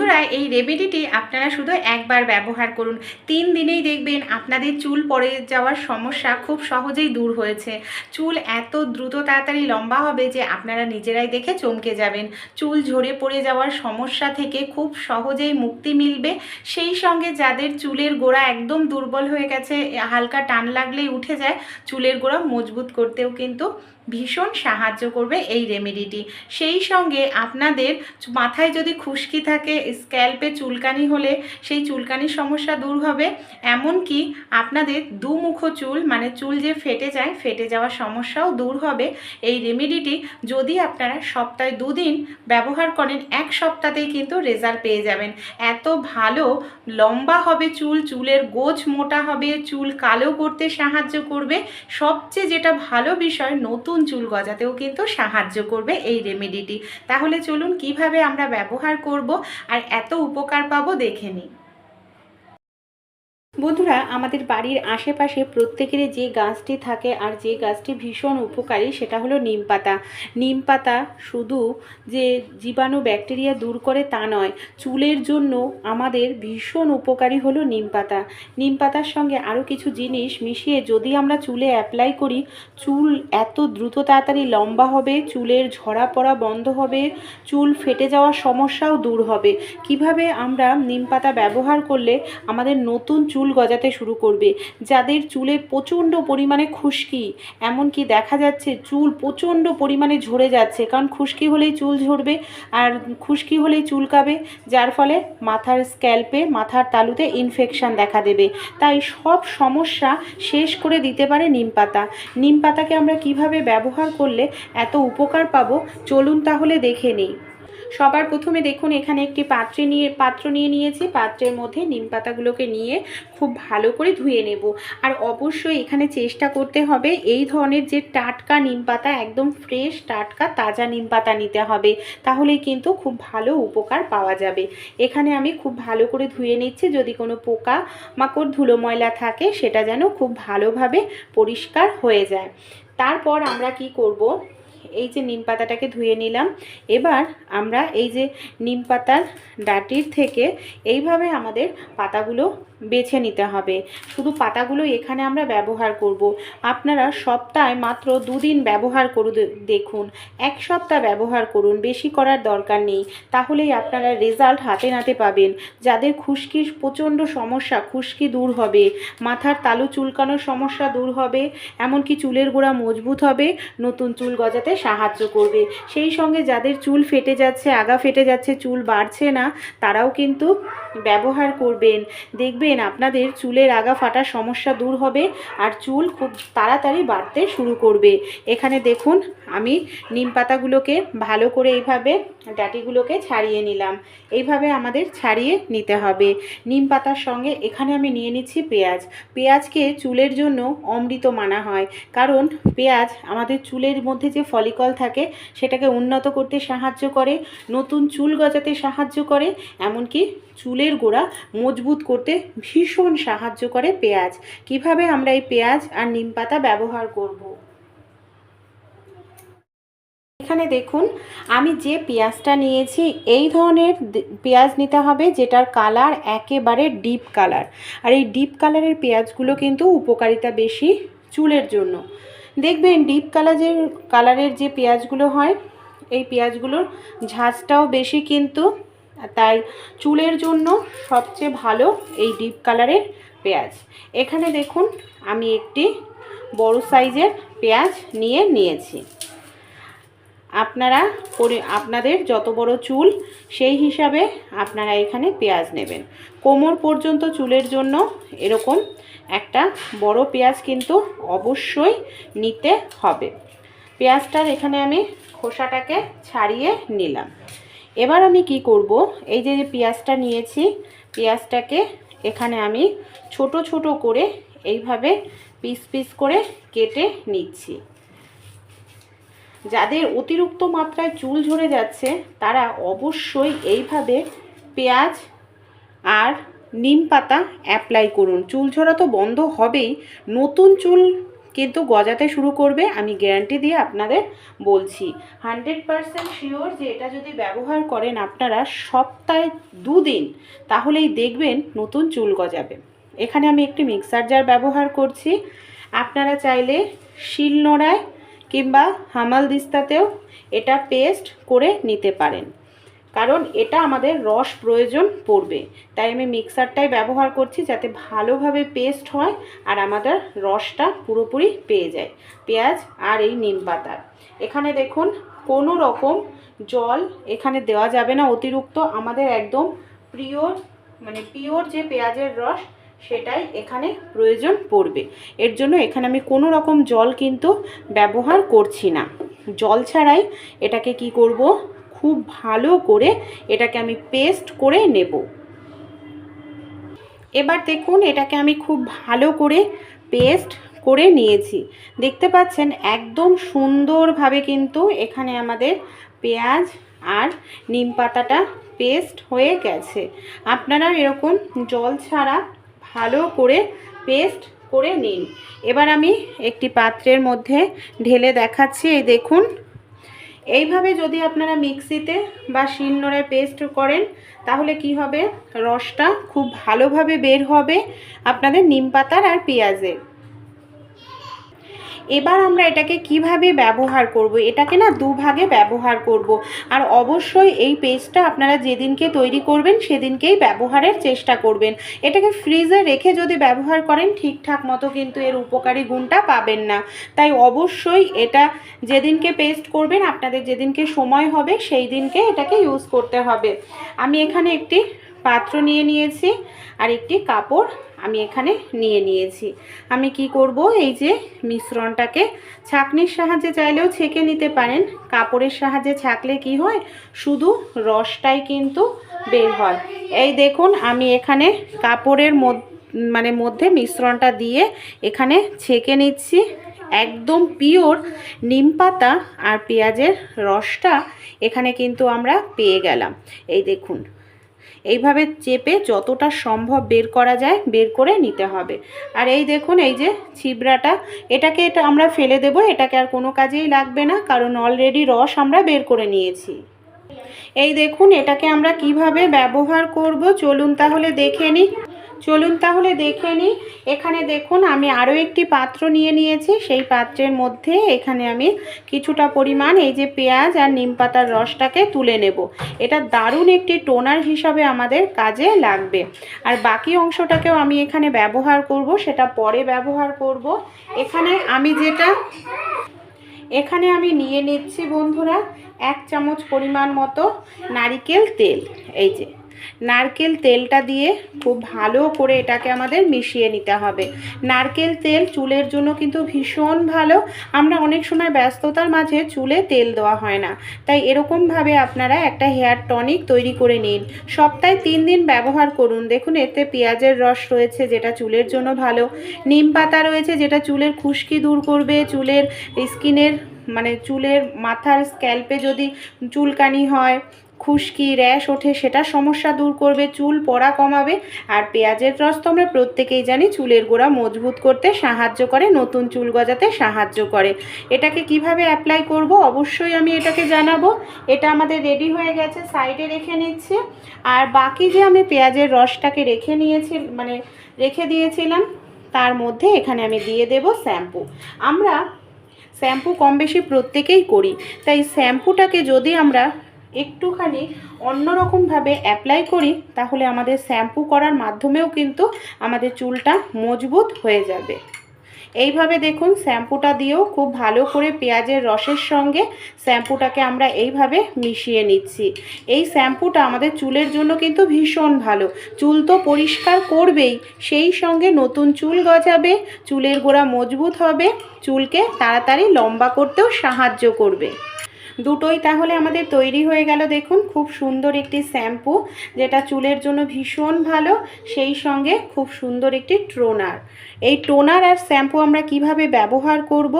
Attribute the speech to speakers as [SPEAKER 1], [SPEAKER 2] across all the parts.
[SPEAKER 1] বন্ধুরা, এই রেমেডিটি আপনারা শুধু একবার ব্যবহার করুন, 3 দিনেই দেখবেন আপনাদের চুল পড়ে যাওয়ার সমস্যা খুব সহজেই দূর হয়েছে। চুল এত দ্রুত তাড়াতাড়ি লম্বা হবে যে আপনারা নিজেরাই দেখে চমকে যাবেন। চুল ঝরে পড়ে যাওয়ার সমস্যা থেকে খুব সহজেই মুক্তি মিলবে। সেই সঙ্গে যাদের চুলের গোড়া একদম দুর্বল হয়ে গেছে, হালকা টান লাগলেই উঠে যায়, চুলের গোড়া মজবুত করতেও কিন্তু ভীষণ সাহায্য করবে এই রেমেডিটি। সেই সঙ্গে আপনাদের মাথায় যদি খুশকি থাকে, স্ক্যাল্পে চুলকানি হলে সেই চুলকানির সমস্যা দূর হবে। এমনকি আপনাদের দুমুখ চুল, মানে চুল যে ফেটে যায়, ফেটে যাওয়ার সমস্যাও দূর হবে। এই রেমেডিটি যদি আপনারা সপ্তাহে 2 দিন ব্যবহার করেন, 1 সপ্তাহতেই কিন্তু রেজাল্ট পেয়ে যাবেন। এত ভালো লম্বা হবে চুল, চুলের গোছ মোটা হবে, চুল কালো করতে সাহায্য করবে। সবচেয়ে যেটা ভালো বিষয়, নতুন চুল গজাতেও কিন্তু সাহায্য করবে এই রেমেডিটি। তাহলে চলুন কিভাবে আমরা ব্যবহার করব আর এত উপকার পাবো দেখে নিই। বন্ধুরা, আমাদের বাড়ির আশেপাশে প্রত্যেকেরই যে গাছটি থাকে আর যে গাছটি ভীষণ উপকারী সেটা হলো নিম পাতা। নিম পাতা শুধু যে জীবাণু ব্যাকটেরিয়া দূর করে তা নয়, চুলের জন্য আমাদের ভীষণ উপকারী হলো নিম পাতা। নিম পাতার সঙ্গে আরও কিছু জিনিস মিশিয়ে যদি আমরা চুলে অ্যাপ্লাই করি, চুল এত দ্রুত তাড়াতাড়ি লম্বা হবে, চুলের ঝরা পড়া বন্ধ হবে, চুল ফেটে যাওয়ার সমস্যাও দূর হবে। কিভাবে আমরা নিম পাতা ব্যবহার করলে আমাদের নতুন চুল গজাতে শুরু করবে। যাদের চুলে প্রচণ্ড পরিমাণে খুশকি, এমনকি দেখা যাচ্ছে চুল প্রচণ্ড পরিমাণে ঝরে যাচ্ছে, কারণ খুশকি হলেই চুল ঝরবে আর খুশকি হলেই চুলকাবে, যার ফলে মাথার স্ক্যাল্পে, মাথার তালুতে ইনফেকশান দেখা দেবে। তাই সব সমস্যা শেষ করে দিতে পারে নিম পাতা। নিম পাতাকে আমরা কিভাবে ব্যবহার করলে এত উপকার পাবো, চলুন তাহলে দেখে নিই। সবার প্রথমে দেখুন, এখানে একটি পাত্র নিয়ে নিয়েছি। পাত্রের মধ্যে নিম পাতাগুলোকে নিয়ে খুব ভালো করে ধুয়ে নেব। আর অবশ্যই এখানে চেষ্টা করতে হবে এই ধরনের যে টাটকা নিম পাতা, একদম ফ্রেশ টাটকা তাজা নিম পাতা নিতে হবে, তাহলেই কিন্তু খুব ভালো উপকার পাওয়া যাবে। এখানে আমি খুব ভালো করে ধুয়ে নিচ্ছি, যদি কোনো পোকা মাকড় ধুলো ময়লা থাকে সেটা যেন খুব ভালোভাবে পরিষ্কার হয়ে যায়। তারপর আমরা কি করব, এই যে নিম পাতাটাকে ধুয়ে নিলাম, এবার আমরা এই যে নিম পাতার ডাঁটির থেকে এইভাবে আমাদের পাতাগুলো বেছে নিতে হবে। শুধু পাতাগুলো এখানে আমরা ব্যবহার করব। আপনারা সপ্তাহে মাত্র 2 দিন ব্যবহার করে দেখুন, 1 সপ্তাহ ব্যবহার করুন, বেশি করার দরকার নেই। তাহলেই আপনারা রেজাল্ট হাতে নাতে পাবেন। যাদের খুশকির প্রচণ্ড সমস্যা, খুশকি দূর হবে, মাথার তালু চুলকানোর সমস্যা দূর হবে, এমনকি চুলের গোড়া মজবুত হবে, নতুন চুল গজাতে সাহায্য করবে। সেই সঙ্গে যাদের চুল ফেটে যাচ্ছে, আগা ফেটে যাচ্ছে, চুল বাড়ছে না, তারাও কিন্তু ব্যবহার করবেন। দেখবেন আপনাদের চুলের আগা ফাটার সমস্যা দূর হবে আর চুল খুব তাড়াতাড়ি বাড়তে শুরু করবে। এখানে দেখুন, আমি নিম পাতাগুলোকে ভালো করে এইভাবে ডাঁটিগুলোকে ছাড়িয়ে নিলাম। এইভাবে আমাদের ছাড়িয়ে নিতে হবে। নিম পাতার সঙ্গে এখানে আমি নিয়ে নিচ্ছি পেঁয়াজ। পেঁয়াজকে চুলের জন্য অমৃত মানা হয়, কারণ পেঁয়াজ আমাদের চুলের মধ্যে যে ফলিকল থাকে সেটাকে উন্নত করতে সাহায্য করে, নতুন চুল গজাতে সাহায্য করে, এমনকি চুলের গোড়া মজবুত করতে ভীষণ সাহায্য করে পেঁয়াজ। কিভাবে আমরা এই পেঁয়াজ আর নিম পাতা ব্যবহার করব, এখানে দেখুন, আমি যে পেঁয়াজটা নিয়েছি এই ধরনের পেঁয়াজ নিতে হবে যেটার কালার একেবারে ডিপ কালার। আর এই ডিপ কালারের পেঁয়াজগুলো কিন্তু উপকারিতা বেশি চুলের জন্য। দেখবেন ডিপ কালারের যে পেঁয়াজগুলো হয়, এই পেঁয়াজগুলোর ঝাঁঝটাও বেশি কিন্তু, তাই চুলের জন্য সবচেয়ে ভালো এই ডিপ কালারের পেঁয়াজ। এখানে দেখুন, আমি একটি বড় সাইজের পেঁয়াজ নিয়েছি। আপনাদের যত বড় চুল সেই হিসাবে আপনারা এখানে পেঁয়াজ নেবেন। কোমর পর্যন্ত চুলের জন্য এরকম একটা বড় পেঁয়াজ কিন্তু অবশ্যই নিতে হবে। পেঁয়াজটার এখানে আমি খোসাটাকে ছাড়িয়ে নিলাম। এবার আমি কি করব, এই যে পেঁয়াজটা নিয়েছি, পেঁয়াজটাকে এখানে আমি ছোট ছোট করে এইভাবে পিস পিস করে কেটে নিচ্ছি। যাদের অতিরিক্ত মাত্রায় চুল ঝরে যাচ্ছে তারা অবশ্যই এইভাবে পেঁয়াজ আর নিম পাতা অ্যাপ্লাই করুন। চুল ঝরা তো বন্ধ হবেই, নতুন চুল কিন্তু গজাতে শুরু করবে, আমি গ্যারান্টি দিয়ে আপনাদের বলছি। 100% শিওর যে এটা যদি ব্যবহার করেন আপনারা সপ্তাহে 2 দিন, তাহলেই দেখবেন নতুন চুল গজাবে। এখানে আমি একটি মিক্সার জার ব্যবহার করছি। আপনারা চাইলে শিলনোড়ায় কিংবা হামালদিস্তাতেও এটা পেস্ট করে নিতে পারেন, কারণ এটা আমাদের রস প্রয়োজন পড়বে, তাই আমি মিক্সারটাই ব্যবহার করছি যাতে ভালোভাবে পেস্ট হয় আর আমাদের রসটা পুরোপুরি পেয়ে যায় পেঁয়াজ আর এই নিম পাতার। এখানে দেখুন কোনো রকম জল এখানে দেওয়া যাবে না অতিরিক্ত, আমাদের একদম পিওর যে পেঁয়াজের রস সেটাই এখানে প্রয়োজন পড়বে। এর জন্য এখানে আমি কোনো রকম জল কিন্তু ব্যবহার করছি না। জল ছাড়াই এটাকে কি করব, খুব ভালো করে এটাকে আমি পেস্ট করে নেব। এবার দেখুন এটাকে আমি খুব ভালো করে পেস্ট করে নিয়েছি। দেখতে পাচ্ছেন একদম সুন্দরভাবে কিন্তু এখানে আমাদের পেঁয়াজ আর নিম পাতাটা পেস্ট হয়ে গেছে। আপনারা এরকম জল ছাড়া ভালো করে পেস্ট করে নিন। এবার আমি একটি পাত্রের মধ্যে ঢেলে দেখাচ্ছি। এই দেখুন, এইভাবে যদি আপনারা মিক্সিতে বা শিলনোড়ায় পেস্ট করেন তাহলে কি হবে, রসটা খুব ভালোভাবে বের হবে আপনাদের নিম পাতার আর পেঁয়াজের। এবার আমরা এটাকে কিভাবে ব্যবহার করব, এটাকে না দুভাগে ব্যবহার করব। আর অবশ্যই এই পেস্টটা আপনারা যেদিনকে তৈরি করবেন সেদিনকেই ব্যবহারের চেষ্টা করবেন। এটাকে ফ্রিজে রেখে যদি ব্যবহার করেন ঠিকঠাক মতো কিন্তু এর উপকারী গুণটা পাবেন না। তাই অবশ্যই এটা যেদিনকে পেস্ট করবেন, আপনাদের যেদিনকে সময় হবে সেই দিনকে এটাকে ইউজ করতে হবে। আমি এখানে একটি পাত্র নিয়ে নিয়েছি আর একটি কাপড় আমি এখানে নিয়ে নিয়েছি। আমি কি করব, এই যে মিশ্রণটাকে ছাঁকনির সাহায্যে চাইলেও ছেঁকে নিতে পারেন। কাপড়ের সাহায্যে ছাঁকলে কি হয়, শুধু রসটাই কিন্তু বের হয়। এই দেখুন আমি এখানে কাপড়ের মধ্যে মিশ্রণটা দিয়ে এখানে ছেঁকে নিচ্ছি। একদম পিওর নিম পাতা আর পেঁয়াজের রসটা এখানে কিন্তু আমরা পেয়ে গেলাম। এই দেখুন, এইভাবে চেপে যতটা সম্ভব বের করা যায় বের করে নিতে হবে। আর এই দেখুন এই যে ছিবড়াটা, এটা আমরা ফেলে দেব, এটাকে আর কোনো কাজেই লাগবে না, কারণ অলরেডি রস আমরা বের করে নিয়েছি। এই দেখুন এটাকে আমরা কিভাবে ব্যবহার করব চলুন তাহলে দেখে নিই। এখানে দেখুন আমি আরও একটি পাত্র নিয়ে নিয়েছি। সেই পাত্রের মধ্যে এখানে আমি কিছুটা পরিমাণ এই যে পেঁয়াজ আর নিম পাতার রসটাকে তুলে নেব। এটা দারুণ একটি টোনার হিসাবে আমাদের কাজে লাগবে। আর বাকি অংশটাকেও আমি এখানে ব্যবহার করব, সেটা পরে ব্যবহার করব। এখানে আমি নিয়ে নিচ্ছি বন্ধুরা 1 চামচ পরিমাণ মতো নারকেল তেল। এই যে নারকেল তেলটা দিয়ে খুব ভালো করে এটাকে আমাদের মিশিয়ে নিতে হবে। নারকেল তেল চুলের জন্য কিন্তু ভীষণ ভালো। আমরা অনেক সময় ব্যস্ততার মাঝে চুলে তেল দেওয়া হয় না, তাই এরকমভাবে আপনারা একটা হেয়ার টনিক তৈরি করে নিন। সপ্তাহে 3 দিন ব্যবহার করুন। দেখুন এতে পেঁয়াজের রস রয়েছে যেটা চুলের জন্য ভালো, নিম পাতা রয়েছে যেটা চুলের খুশকি দূর করবে, চুলের স্কিনের চুলের মাথার স্ক্যাল্পে যদি চুলকানি হয়, খুশকি র্যাশ ওঠে সেটা সমস্যা দূর করবে, চুল পড়া কমাবে। আর পেঁয়াজের রস তো আমরা প্রত্যেকেই জানি চুলের গোড়া মজবুত করতে সাহায্য করে, নতুন চুল গজাতে সাহায্য করে। এটাকে কিভাবে অ্যাপ্লাই করব অবশ্যই আমি এটাকে জানাবো। এটা আমাদের রেডি হয়ে গেছে, সাইডে রেখে নিচ্ছে। আর বাকি যে আমি পেঁয়াজের রসটাকে রেখে দিয়েছিলাম তার মধ্যে এখানে আমি দিয়ে দেব শ্যাম্পু। আমরা শ্যাম্পু কম বেশি প্রত্যেকেই করি, তাই শ্যাম্পুটাকে যদি আমরা একটুখানি অন্যরকমভাবে অ্যাপ্লাই করি তাহলে আমাদের শ্যাম্পু করার মাধ্যমেও কিন্তু আমাদের চুলটা মজবুত হয়ে যাবে। এইভাবে দেখুন শ্যাম্পুটা দিয়েও খুব ভালো করে পেঁয়াজের রসের সঙ্গে শ্যাম্পুটাকে আমরা এইভাবে মিশিয়ে নিচ্ছি। এই শ্যাম্পুটা আমাদের চুলের জন্য কিন্তু ভীষণ ভালো। চুল তো পরিষ্কার করবেই, সেই সঙ্গে নতুন চুল গজাবে, চুলের গোড়া মজবুত হবে, চুলকে তাড়াতাড়ি লম্বা করতেও সাহায্য করবে। দুটোই তাহলে আমাদের তৈরি হয়ে গেল। দেখুন খুব সুন্দর একটি শ্যাম্পু যেটা চুলের জন্য ভীষণ ভালো, সেই সঙ্গে খুব সুন্দর একটি টোনার। এই টোনার আর শ্যাম্পু আমরা কিভাবে ব্যবহার করব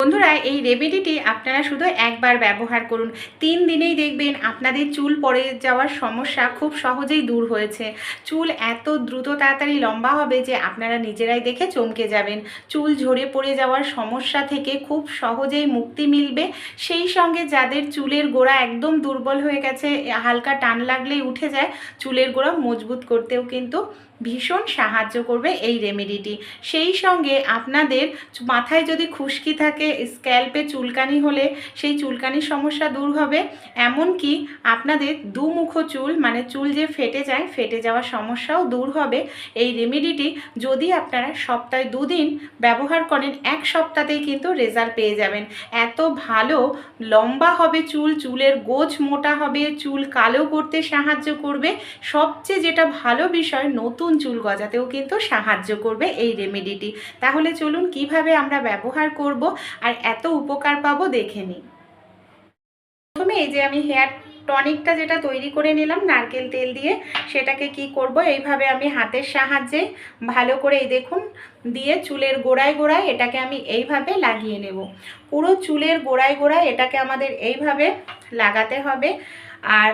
[SPEAKER 1] বন্ধুরা, এই রেমেডিটি আপনারা শুধু একবার ব্যবহার করুন, 3 দিনেই দেখবেন আপনাদের চুল পড়ে যাওয়ার সমস্যা খুব সহজেই দূর হয়েছে। চুল এত দ্রুত তাড়াতাড়ি লম্বা হবে যে আপনারা নিজেরাই দেখে চমকে যাবেন। চুল ঝরে পড়ে যাওয়ার সমস্যা থেকে খুব সহজেই মুক্তি মিলবে। সেই সঙ্গে যাদের চুলের গোড়া একদম দুর্বল হয়ে গেছে, হালকা টান লাগলেই উঠে যায়, চুলের গোড়া মজবুত করতেও কিন্তু ভীষণ সাহায্য করবে এই রেমেডিটি। সেই সঙ্গে আপনাদের মাথায় যদি খুশকি থাকে, স্ক্যাল্পে চুলকানি হলে সেই চুলকানির সমস্যা দূর হবে। এমনকি আপনাদের দুমুখ চুল, মানে চুল যে ফেটে যায়, ফেটে যাওয়ার সমস্যাও দূর হবে। এই রেমেডিটি যদি আপনারা সপ্তাহে 2 দিন ব্যবহার করেন, 1 সপ্তাহতেই কিন্তু রেজাল্ট পেয়ে যাবেন। এত ভালো লম্বা হবে চুল, চুলের গোছ মোটা হবে, চুল কালো করতে সাহায্য করবে। সবচেয়ে যেটা ভালো বিষয়, নতুন চুল গজাতেও কিন্তু সাহায্য করবে এই রেমেডিটি। তাহলে চলুন কিভাবে আমরা ব্যবহার করব আর এত উপকার পাবো দেখে নিই। প্রথমে এই যে আমি হেয়ার টনিকটা যেটা তৈরি করে নিলাম নারকেল তেল দিয়ে, সেটাকে কি করব, এইভাবে আমি হাতের সাহায্যে ভালো করে এই দেখুন দিয়ে চুলের গোড়ায় গোড়ায় এটাকে আমি এইভাবে লাগিয়ে নেব। পুরো চুলের গোড়ায় গোড়ায় এটাকে আমাদের এইভাবে লাগাতে হবে। আর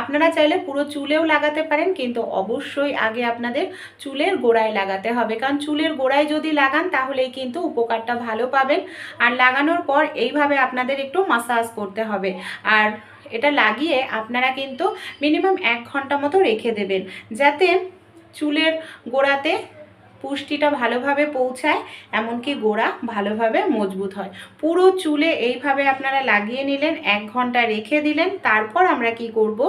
[SPEAKER 1] আপনারা চাইলে পুরো চুলেও লাগাতে পারেন, কিন্তু অবশ্যই আগে আপনাদের চুলের গোড়ায় লাগাতে হবে, কারণ চুলের গোড়ায় যদি লাগান তাহলেই কিন্তু উপকারটা ভালো পাবেন। আর লাগানোর পর এইভাবে আপনাদের একটু মাসাজ করতে হবে। আর এটা লাগিয়ে আপনারা কিন্তু মিনিমাম 1 ঘন্টা মতো রেখে দেবেন, যাতে চুলের গোড়াতে পুষ্টিটা ভালোভাবে পৌঁছায়, এমনকি গোড়া ভালোভাবে মজবুত হয়। পুরো চুলে এইভাবে আপনারা লাগিয়ে নিলেন, 1 ঘন্টা রেখে দিলেন। তারপর আমরা কি করব,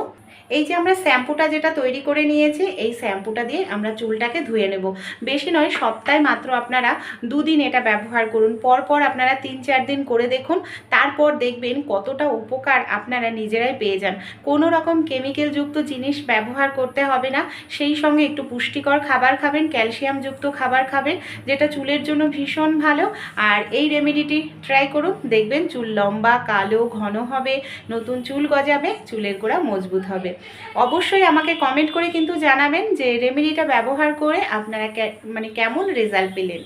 [SPEAKER 1] এই যে আমরা শ্যাম্পুটা যেটা তৈরি করে নিয়েছি, এই শ্যাম্পুটা দিয়ে আমরা চুলটাকে ধুয়ে নেব। বেশি নয়, সপ্তাহে মাত্র আপনারা 2 দিন এটা ব্যবহার করুন। পরপর আপনারা 3-4 দিন করে দেখুন, তারপর দেখবেন কতটা উপকার আপনারা নিজেরাই পেয়ে যান। কোনো রকম কেমিক্যালযুক্ত জিনিস ব্যবহার করতে হবে না। সেই সঙ্গে একটু পুষ্টিকর খাবার খাবেন, ক্যালসিয়ামযুক্ত খাবার খাবেন, যেটা চুলের জন্য ভীষণ ভালো। আর এই রেমেডিটি ট্রাই করুন, দেখবেন চুল লম্বা, কালো, ঘন হবে, নতুন চুল গজাবে, চুলের গোড়া মজবুত হবে। অবশ্যই আমাকে কমেন্ট করে কিন্তু জানাবেন যে রেমেডিটা ব্যবহার করে আপনারা কেমন রেজাল্ট পেলেন।